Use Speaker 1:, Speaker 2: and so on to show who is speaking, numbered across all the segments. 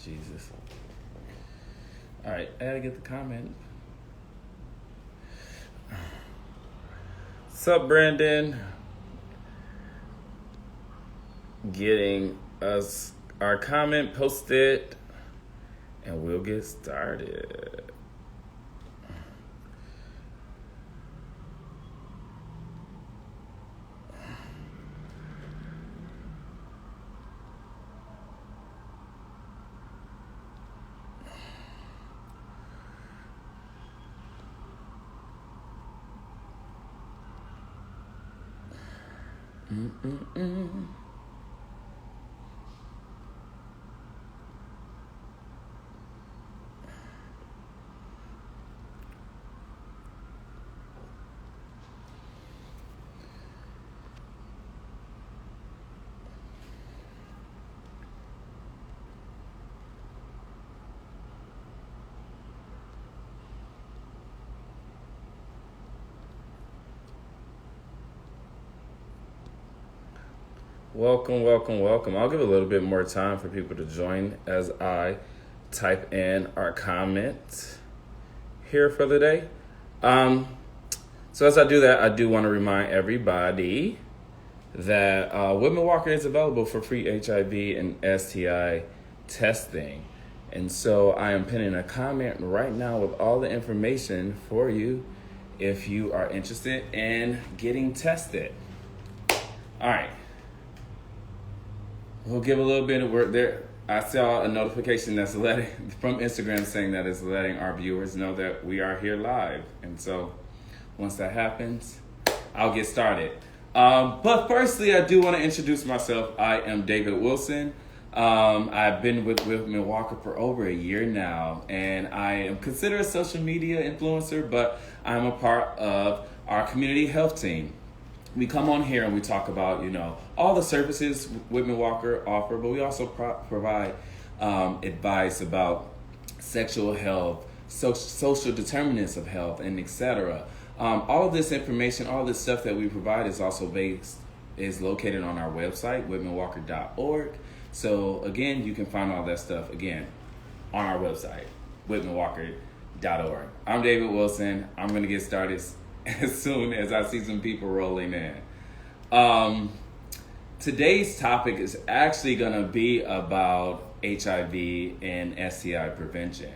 Speaker 1: Jesus. All right, I gotta get the comment. What's up, Brandon? Getting us our comment posted, and we'll get started. Welcome. I'll give a little bit more time for people to join as I type in our comment here for the day. So as I do that, I do want to remind everybody that Whitman-Walker is available for free HIV and STI testing. And so I am pinning a comment right now with all the information for you if you are interested in getting tested. All right. We'll give a little bit of work there. I saw a notification that's from Instagram saying that it's letting our viewers know that we are here live. And so once that happens, I'll get started. But firstly, I do want to introduce myself. I am David Wilson. I've been with Whitman-Walker for over a year now, and I am considered a social media influencer, but I'm a part of our community health team. We come on here and we talk about, all the services Whitman-Walker offer, but we also provide advice about sexual health, social determinants of health, and etc. All of this information, all this stuff that we provide is also is located on our website, Whitman-Walker.org. So again, you can find all that stuff again on our website, Whitman-Walker.org. I'm David Wilson. I'm going to get started as soon as I see some people rolling in. Today's topic is actually going to be about HIV and STI prevention.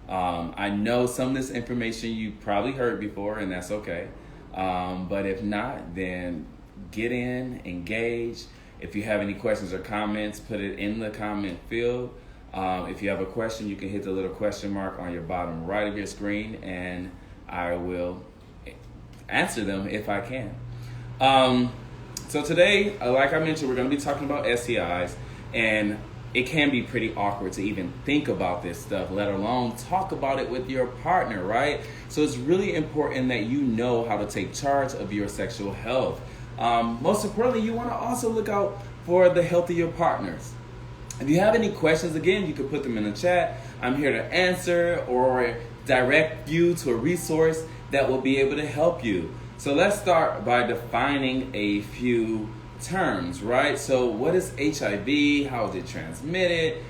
Speaker 1: I know some of this information you probably heard before, and that's okay. But if not, then get in, engage. If you have any questions or comments, put it in the comment field. If you have a question, you can hit the little question mark on your bottom right of your screen, and I will answer them if I can. So today, like I mentioned, we're going to be talking about STIs, and it can be pretty awkward to even think about this stuff, let alone talk about it with your partner, right? So it's really important that you know how to take charge of your sexual health. Most importantly, you want to also look out for the health of your partners. If you have any questions, again, you can put them in the chat. I'm here to answer or direct you to a resource that will be able to help you. So let's start by defining a few terms, right? So what is HIV? How is it transmitted?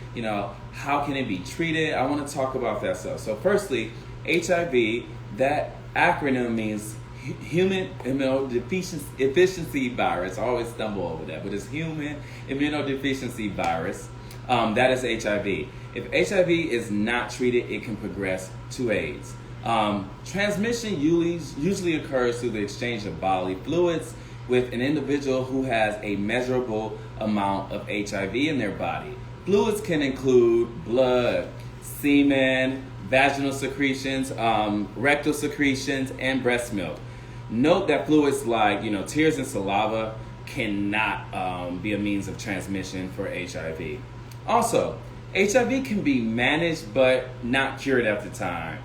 Speaker 1: How can it be treated? I want to talk about that stuff. So firstly, HIV, that acronym means human immunodeficiency virus. I always stumble over that, but it's human immunodeficiency virus. That is HIV. If HIV is not treated, it can progress to AIDS. Transmission usually occurs through the exchange of bodily fluids with an individual who has a measurable amount of HIV in their body. Fluids can include blood, semen, vaginal secretions, rectal secretions, and breast milk. Note that fluids like, tears and saliva cannot be a means of transmission for HIV. Also, HIV can be managed but not cured at the time.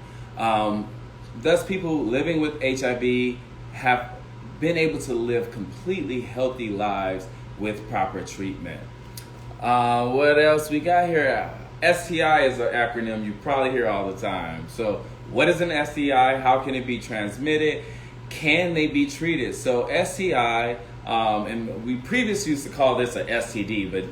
Speaker 1: Thus, people living with HIV have been able to live completely healthy lives with proper treatment. What else we got here? STI is an acronym you probably hear all the time. So what is an STI? How can it be transmitted? Can they be treated? So STI, and we previously used to call this a STD, but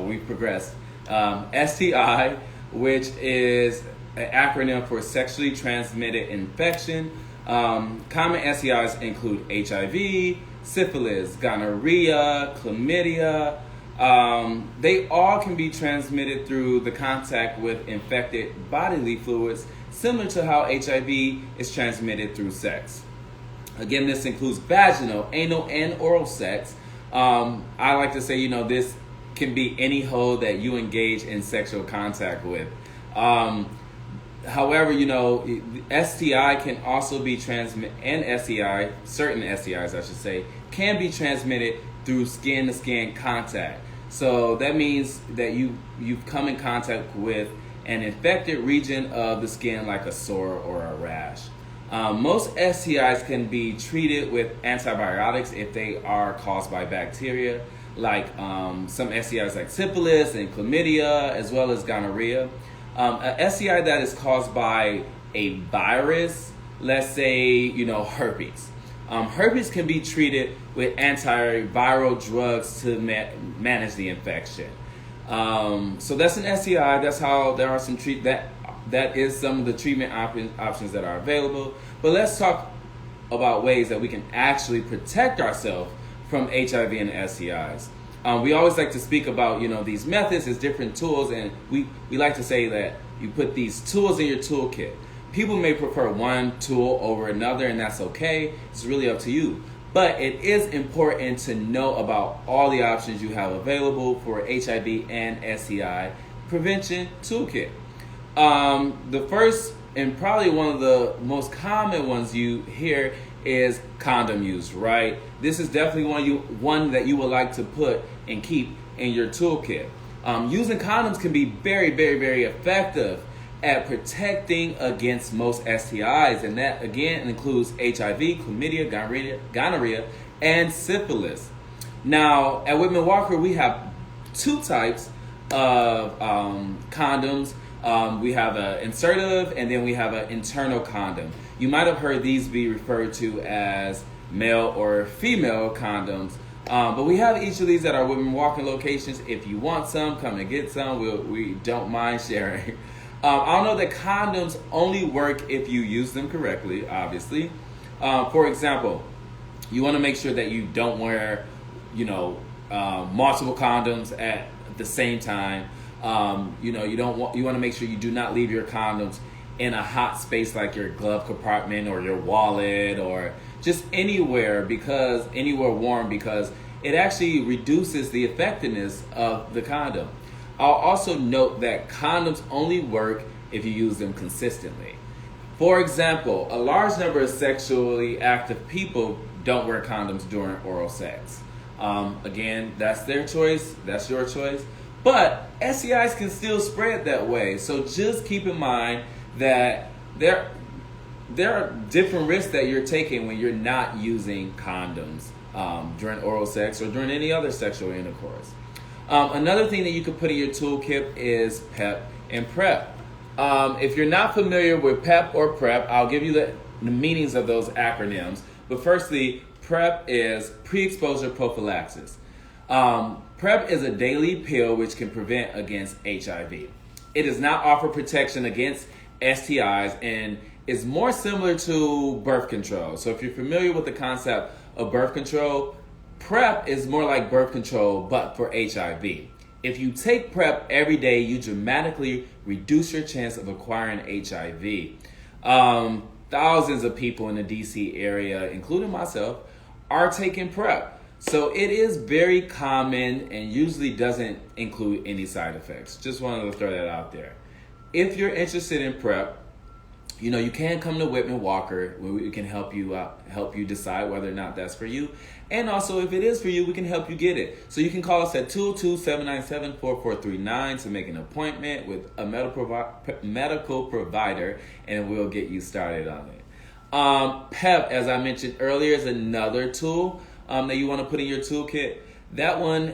Speaker 1: we've progressed. STI which is an acronym for sexually transmitted infection. Common STIs include HIV, syphilis, gonorrhea, chlamydia. They all can be transmitted through the contact with infected bodily fluids, similar to how HIV is transmitted through sex. Again, this includes vaginal, anal, and oral sex. I like to say, this can be any hoe that you engage in sexual contact with. However, STI can also be transmitted, and certain STIs, I should say, can be transmitted through skin-to-skin contact. So that means that you've come in contact with an infected region of the skin, like a sore or a rash. Most STIs can be treated with antibiotics if they are caused by bacteria, like some STIs like syphilis and chlamydia, as well as gonorrhea. A STI that is caused by a virus, let's say, herpes. Herpes can be treated with antiviral drugs to manage the infection. So that's an STI. That's how there are some that is some of the treatment options that are available. But let's talk about ways that we can actually protect ourselves from HIV and STIs. We always like to speak about, these methods as different tools, and we like to say that you put these tools in your toolkit. People may prefer one tool over another, and that's okay. It's really up to you. But it is important to know about all the options you have available for HIV and STI prevention toolkit. The first and probably one of the most common ones you hear is condom use, right? This is definitely one that you would like to put and keep in your toolkit. Using condoms can be very, very, very effective at protecting against most STIs, and that again includes HIV, chlamydia, gonorrhea, and syphilis. Now, at Whitman-Walker, we have two types of condoms. We have an insertive, and then we have an internal condom. You might have heard these be referred to as male or female condoms. But we have each of these at our Whitman-Walker locations. If you want some, come and get some. We don't mind sharing. I'll know that condoms only work if you use them correctly, obviously. For example, you want to make sure that you don't wear, multiple condoms at the same time. You want to make sure you do not leave your condoms in a hot space like your glove compartment or your wallet or just anywhere warm, because it actually reduces the effectiveness of the condom. I'll also note that condoms only work if you use them consistently. For example, a large number of sexually active people don't wear condoms during oral sex. Again, that's their choice, that's your choice. But STIs can still spread that way. So just keep in mind that there are different risks that you're taking when you're not using condoms during oral sex or during any other sexual intercourse. Another thing that you could put in your toolkit is PEP and PrEP. If you're not familiar with PEP or PrEP, I'll give you the meanings of those acronyms. But firstly, PrEP is pre-exposure prophylaxis. PrEP is a daily pill which can prevent against HIV. It does not offer protection against STIs and is more similar to birth control. So if you're familiar with the concept of birth control, PrEP is more like birth control but for HIV. If you take PrEP every day, you dramatically reduce your chance of acquiring HIV. Thousands of people in the DC area, including myself, are taking PrEP. So it is very common and usually doesn't include any side effects. Just wanted to throw that out there. If you're interested in PrEP, you can come to Whitman-Walker where we can help you decide whether or not that's for you. And also, if it is for you, we can help you get it. So you can call us at 202-797-4439 to make an appointment with a medical provider, and we'll get you started on it. PEP, as I mentioned earlier, is another tool that you want to put in your toolkit. That one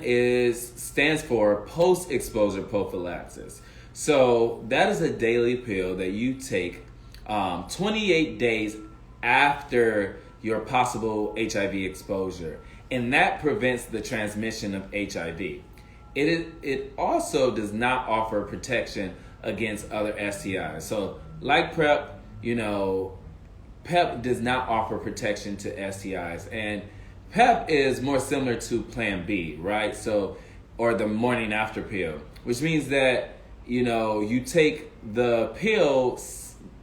Speaker 1: stands for post-exposure prophylaxis. So that is a daily pill that you take 28 days after your possible HIV exposure, and that prevents the transmission of HIV. It also does not offer protection against other STIs. So like PrEP, PEP does not offer protection to STIs, and PEP is more similar to Plan B, right? So, or the morning after pill, which means that, you take the pill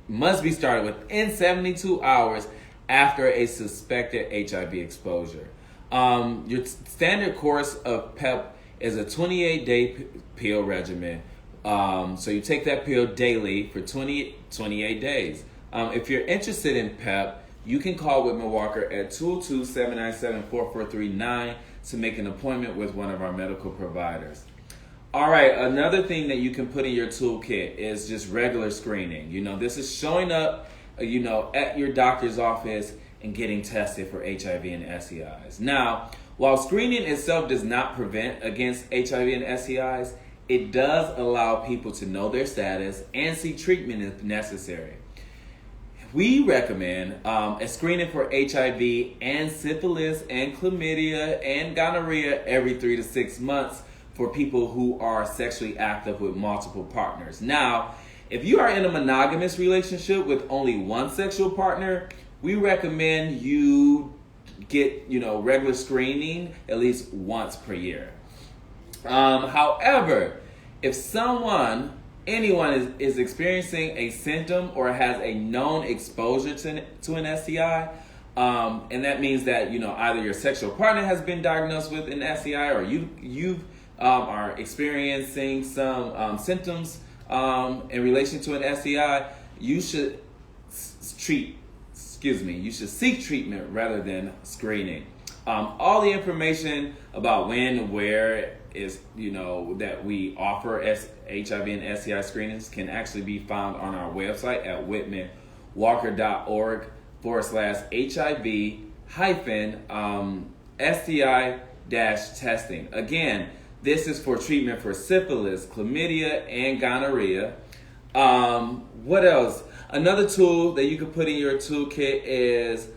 Speaker 1: must be started within 72 hours after a suspected HIV exposure. Your standard course of PEP is a 28-day pill regimen. So you take that pill daily for 28 days. If you're interested in PEP, you can call Whitman-Walker at 202-797-4439 to make an appointment with one of our medical providers. All right, another thing that you can put in your toolkit is just regular screening. This is showing up, at your doctor's office and getting tested for HIV and STIs. Now, while screening itself does not prevent against HIV and STIs, it does allow people to know their status and seek treatment if necessary. We recommend a screening for HIV and syphilis and chlamydia and gonorrhea every 3 to 6 months for people who are sexually active with multiple partners. Now, if you are in a monogamous relationship with only one sexual partner, we recommend you get, regular screening at least once per year. However, if anyone is experiencing a symptom or has a known exposure to an STI, and that means that, either your sexual partner has been diagnosed with an STI or you are experiencing some symptoms in relation to an STI, you should seek treatment rather than screening. All the information about when and where is, that we offer HIV and STI screenings can actually be found on our website at whitmanwalker.org/HIV-STI-testing. Again, this is for treatment for syphilis, chlamydia, and gonorrhea. What else? Another tool that you can put in your toolkit is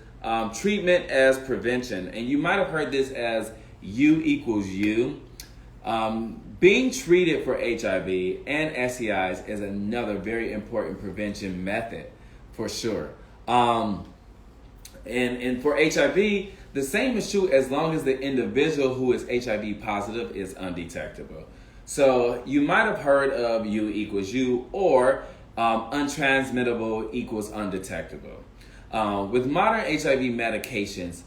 Speaker 1: treatment as prevention. And you might have heard this as U=U. Being treated for HIV and STIs is another very important prevention method for sure. And for HIV, the same is true as long as the individual who is HIV positive is undetectable. So you might have heard of U=U or untransmittable equals undetectable. With modern HIV medications,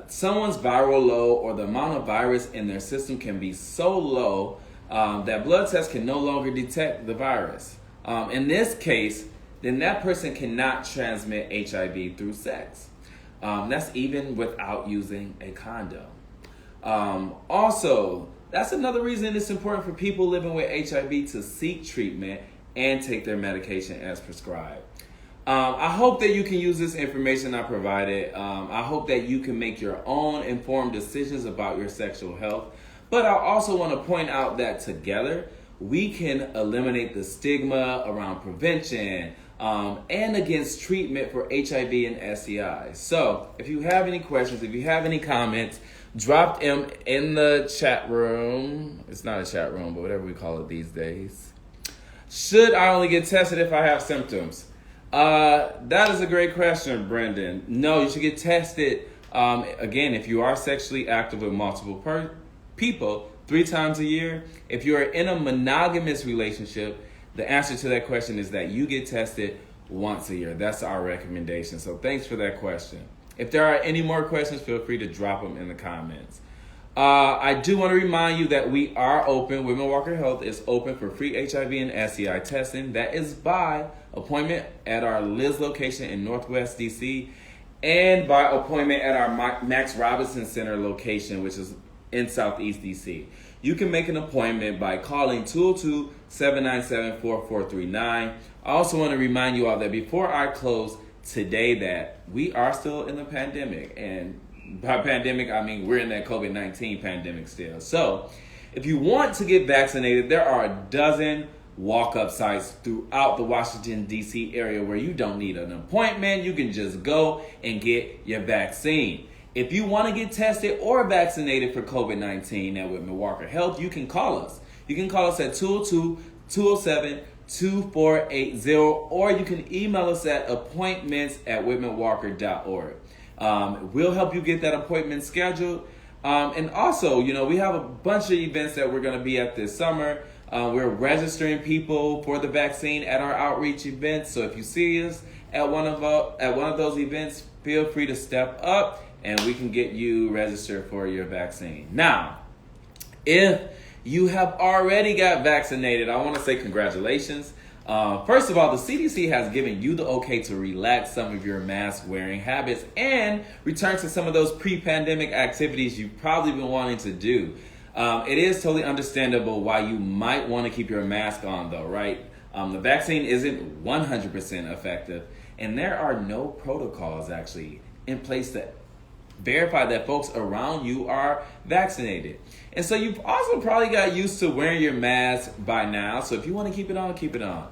Speaker 1: someone's viral load or the amount of virus in their system can be so low that blood tests can no longer detect the virus. In this case, then that person cannot transmit HIV through sex. That's even without using a condom. Also, that's another reason it's important for people living with HIV to seek treatment and take their medication as prescribed. I hope that you can use this information I provided. I hope that you can make your own informed decisions about your sexual health. But I also want to point out that together, we can eliminate the stigma around prevention and against treatment for HIV and STIs. So if you have any questions, if you have any comments, drop them in the chat room. It's not a chat room, but whatever we call it these days. Should I only get tested if I have symptoms? That is a great question, Brendan. No, you should get tested, again, if you are sexually active with multiple people 3 times a year. If you are in a monogamous relationship, the answer to that question is that you get tested once a year. That's our recommendation. So thanks for that question. If there are any more questions, feel free to drop them in the comments. I do want to remind you that we are open. Whitman-Walker Health is open for free HIV and STI testing. That is by appointment at our Liz location in Northwest DC and by appointment at our Max Robinson Center location, which is in Southeast DC. You can make an appointment by calling 202-797-4439. I also want to remind you all that before I close today that we are still in the pandemic, and by pandemic, I mean we're in that COVID-19 pandemic still. So if you want to get vaccinated, there are a dozen walk-up sites throughout the Washington, D.C. area where you don't need an appointment. You can just go and get your vaccine. If you want to get tested or vaccinated for COVID-19 at Whitman-Walker Health, you can call us. You can call us at 202-207 2480, or you can email us at appointments@whitmanwalker.org. We'll help you get that appointment scheduled. And also, we have a bunch of events that we're going to be at this summer. We're registering people for the vaccine at our outreach events. So if you see us at one of those events, feel free to step up and we can get you registered for your vaccine. Now, if you have already got vaccinated, I want to say congratulations. First of all, the CDC has given you the okay to relax some of your mask wearing habits and return to some of those pre-pandemic activities you've probably been wanting to do. It is totally understandable why you might want to keep your mask on though, right? The vaccine isn't 100% effective, and there are no protocols actually in place to verify that folks around you are vaccinated. And so you've also probably got used to wearing your mask by now. So if you want to keep it on, keep it on.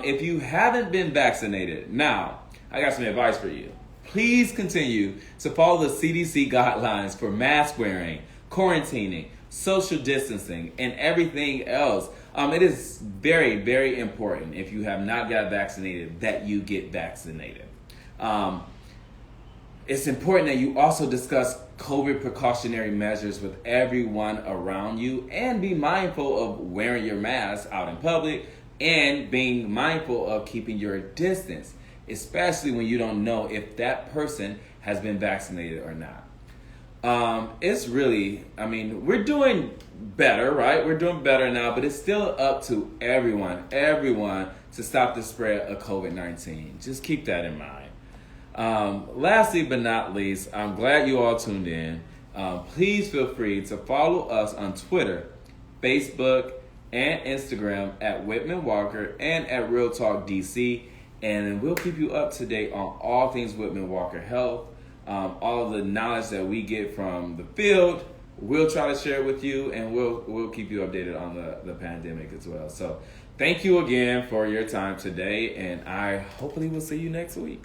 Speaker 1: If you haven't been vaccinated, now I got some advice for you. Please continue to follow the CDC guidelines for mask wearing, quarantining, social distancing, and everything else. It is very, very important if you have not got vaccinated that you get vaccinated. It's important that you also discuss COVID precautionary measures with everyone around you and be mindful of wearing your mask out in public and being mindful of keeping your distance, especially when you don't know if that person has been vaccinated or not. It's really, we're doing better, right? We're doing better now, but it's still up to everyone to stop the spread of COVID-19. Just keep that in mind. Lastly but not least, I'm glad you all tuned in. Please feel free to follow us on Twitter, Facebook, and Instagram at Whitman-Walker and at Real Talk DC. And we'll keep you up to date on all things Whitman-Walker Health. All of the knowledge that we get from the field, we'll try to share it with you, and we'll keep you updated on the pandemic as well. So thank you again for your time today, and I hopefully will see you next week.